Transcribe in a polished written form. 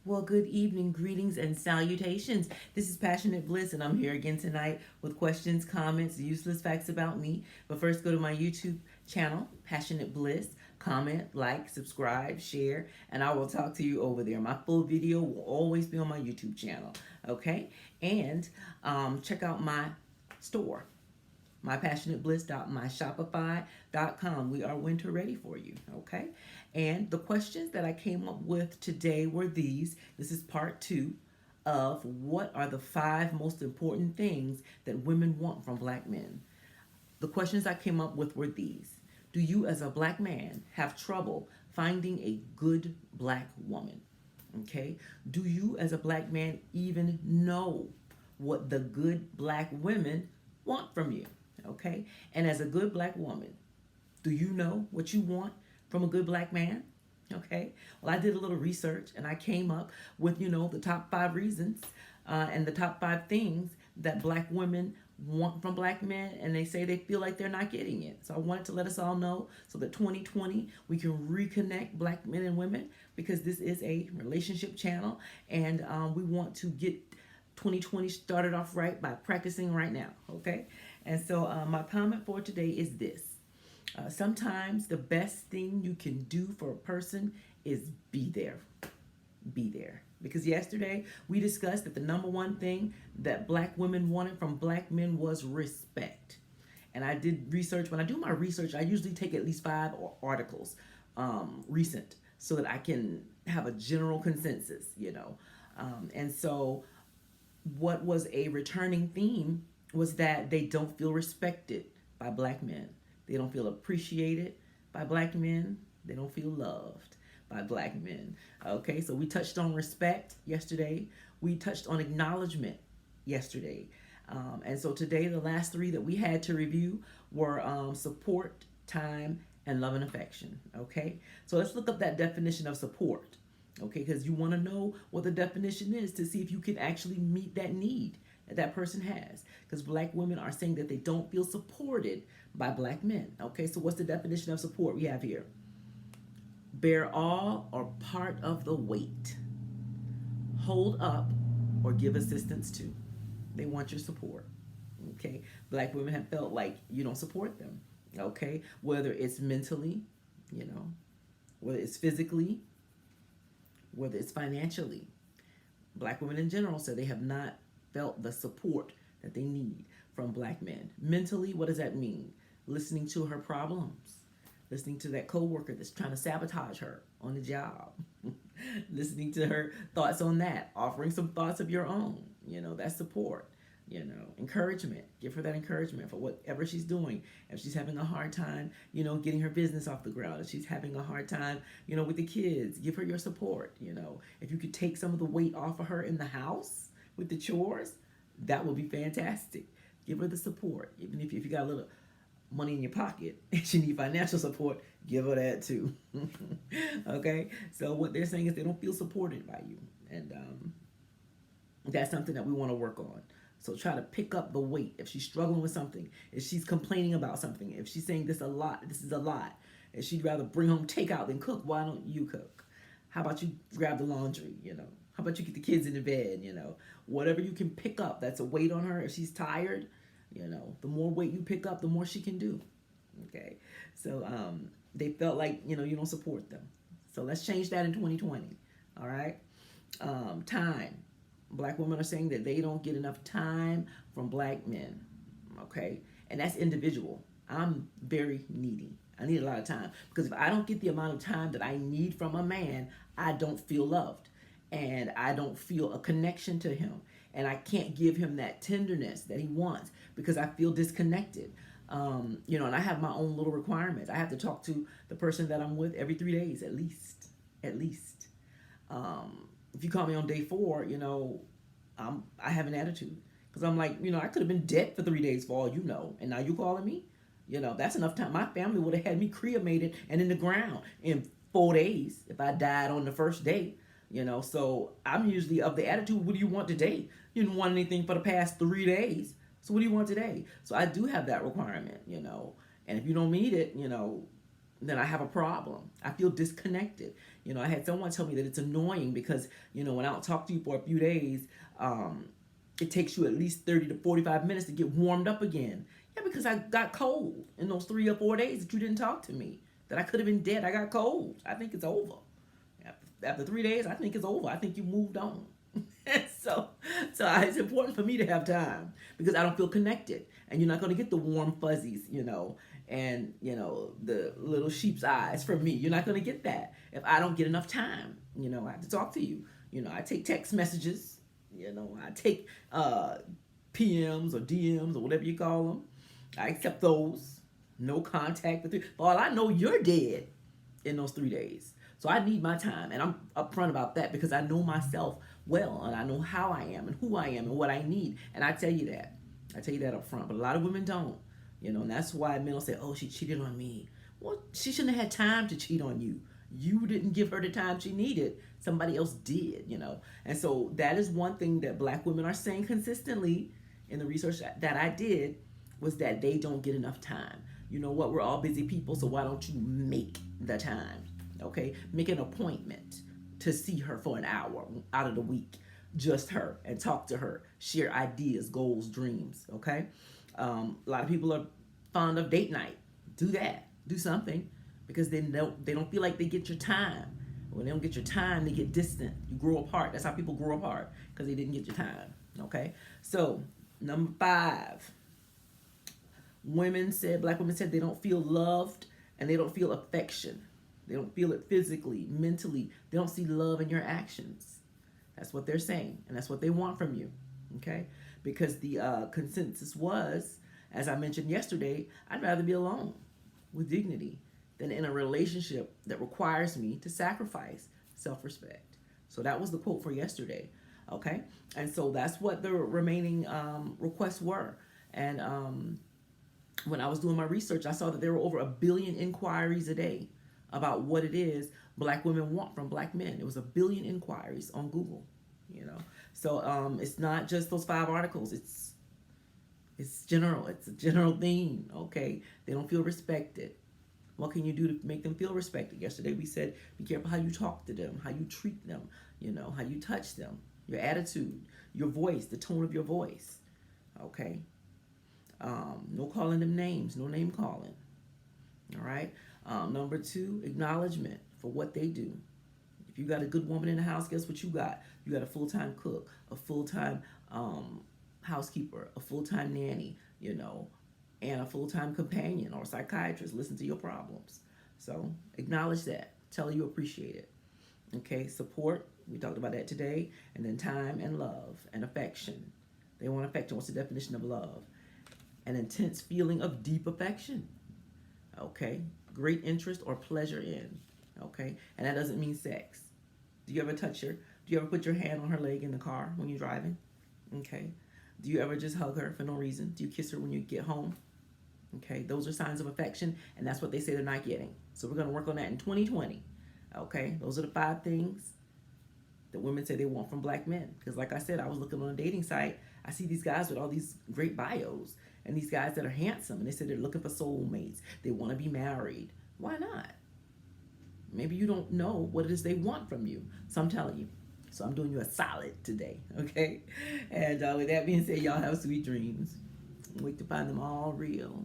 Well, good evening, greetings, and salutations. This is Passionate Bliss, and I'm here again tonight with questions, comments, useless facts about me. But first, go to my YouTube channel, Passionate Bliss. Comment, like, subscribe, share, and I will talk to you over there. My full video will always be on my YouTube channel, okay? And check out my store, mypassionatebliss.myshopify.com. We are winter ready for you, okay? And the questions that I came up with today were these. This is part two of what are the 5 most important things that women want from black men. The questions I came up with were these. Do you, as a black man, have trouble finding a good black woman? Okay. Do you, as a black man, even know what the good black women want from you? Okay. And as a good black woman, do you know what you want from a good black man? Okay. Well, I did a little research and I came up with, the top 5 reasons and the top 5 things that black women want from black men, and they say they feel like they're not getting it. So I wanted to let us all know so that 2020 we can reconnect black men and women, because this is a relationship channel, and we want to get 2020 started off right by practicing right now. Okay. And so my comment for today is this. Sometimes the best thing you can do for a person is be there. Be there. Because yesterday we discussed that the number one thing that black women wanted from black men was respect. And I did research. When I do my research, I usually take at least 5 articles recent so that I can have a general consensus. And so what was a returning theme was that they don't feel respected by black men. They don't feel appreciated by black men. They don't feel loved by black men. Okay, so we touched on respect yesterday. We touched on acknowledgement yesterday. And so today, the last 3 that we had to review were support, time, and love and affection. Okay, so let's look up that definition of support. Okay, because you want to know what the definition is to see if you can actually meet that need that person has. Because black women are saying that they don't feel supported by black men. Okay, so what's the definition of support we have here? Bear all or part of the weight. Hold up or give assistance to. They want your support. Okay, black women have felt like you don't support them. Okay, whether it's mentally, whether it's physically, whether it's financially. Black women in general say they have not felt the support that they need from black men. Mentally, what does that mean? Listening to her problems, listening to that coworker that's trying to sabotage her on the job, listening to her thoughts on that, offering some thoughts of your own. That's support. Encouragement. Give her that encouragement for whatever she's doing. If she's having a hard time, getting her business off the ground, if she's having a hard time, with the kids, give her your support. If you could take some of the weight off of her in the house with the chores, that would be fantastic. Give her the support. Even if you got a little money in your pocket and she need financial support, give her that too. Okay? So what they're saying is they don't feel supported by you. And that's something that we want to work on. So try to pick up the weight. If she's struggling with something, if she's complaining about something, if she's saying this is a lot, if she'd rather bring home takeout than cook, why don't you cook? How about you grab the laundry, How about you get the kids in the bed, Whatever you can pick up that's a weight on her. If she's tired, the more weight you pick up, the more she can do. Okay. So they felt like, you don't support them. So let's change that in 2020. All right. Time. Black women are saying that they don't get enough time from black men. Okay. And that's individual. I'm very needy. I need a lot of time, because if I don't get the amount of time that I need from a man, I don't feel loved, and I don't feel a connection to him, and I can't give him that tenderness that he wants because I feel disconnected. And I have my own little requirements. I have to talk to the person that I'm with every 3 days at least. If you call me on day 4, I have an attitude, because I'm like, I could have been dead for 3 days for all you know, and now you calling me. That's enough time. My family would have had me cremated and in the ground in 4 days if I died on the first day. So I'm usually of the attitude, what do you want today? You didn't want anything for the past 3 days. So what do you want today? So I do have that requirement, And if you don't meet it, then I have a problem. I feel disconnected. I had someone tell me that it's annoying because, when I don't talk to you for a few days, it takes you at least 30 to 45 minutes to get warmed up again. Yeah, because I got cold in those 3 or 4 days that you didn't talk to me, that I could have been dead. I got cold. I think it's over. After 3 days, I think it's over. I think you moved on. so, it's important for me to have time because I don't feel connected, and you're not going to get the warm fuzzies, and the little sheep's eyes from me. You're not going to get that if I don't get enough time. I have to talk to you. I take text messages. I take PMs or DMs or whatever you call them. I accept those. No contact with you. For all I know, you're dead in those 3 days. So I need my time, and I'm upfront about that because I know myself well, and I know how I am and who I am and what I need, and I tell you that. I tell you that up front, but a lot of women don't, and that's why men will say, oh, she cheated on me. Well, she shouldn't have had time to cheat on you. You didn't give her the time she needed. Somebody else did, And so that is one thing that black women are saying consistently in the research that I did, was that they don't get enough time. You know what? We're all busy people, so why don't you make the time? Okay? Make an appointment to see her for an hour out of the week, just her, and talk to her, share ideas, goals, dreams. Okay? A lot of people are fond of date night. Do that. Do something, because they don't feel like they get your time. When they don't get your time, they get distant. You grow apart. That's how people grow apart, because they didn't get your time. Okay? So, number 5. Black women said they don't feel loved and they don't feel affection. They don't feel it physically, mentally. They don't see love in your actions. That's what they're saying, and that's what they want from you. Okay? Because the consensus was, as I mentioned yesterday, I'd rather be alone with dignity than in a relationship that requires me to sacrifice self-respect. So that was the quote for yesterday. Okay? And so that's what the remaining requests were. And when I was doing my research, I saw that there were over 1 billion inquiries a day about what it is black women want from black men. It was 1 billion inquiries on Google, So it's not just those 5 articles. It's general. It's a general theme, okay? They don't feel respected. What can you do to make them feel respected? Yesterday we said, be careful how you talk to them, how you treat them, how you touch them, your attitude, your voice, the tone of your voice, okay? No calling them names, no name calling. All right. Number 2, acknowledgement for what they do. If you got a good woman in the house, guess what you got? You got a full-time cook, a full-time housekeeper, a full-time nanny, and a full-time companion or psychiatrist. Listen to your problems. So acknowledge that. Tell her you appreciate it. Okay. Support. We talked about that today. And then time and love and affection. They want affection. What's the definition of love? An intense feeling of deep affection. Okay? Great interest or pleasure in. Okay? And that doesn't mean sex. Do you ever touch her? Do you ever put your hand on her leg in the car when you're driving? Okay? Do you ever just hug her for no reason? Do you kiss her when you get home? Okay? Those are signs of affection, and that's what they say they're not getting. So we're going to work on that in 2020. Okay? Those are the 5 things that women say they want from black men. Because like I said, I was looking on a dating site. I see these guys with all these great bios. And these guys that are handsome, and they say they're looking for soulmates. They want to be married. Why not? Maybe you don't know what it is they want from you. So I'm telling you. So I'm doing you a solid today, okay? And with that being said, y'all have sweet dreams. Wait to find them all real.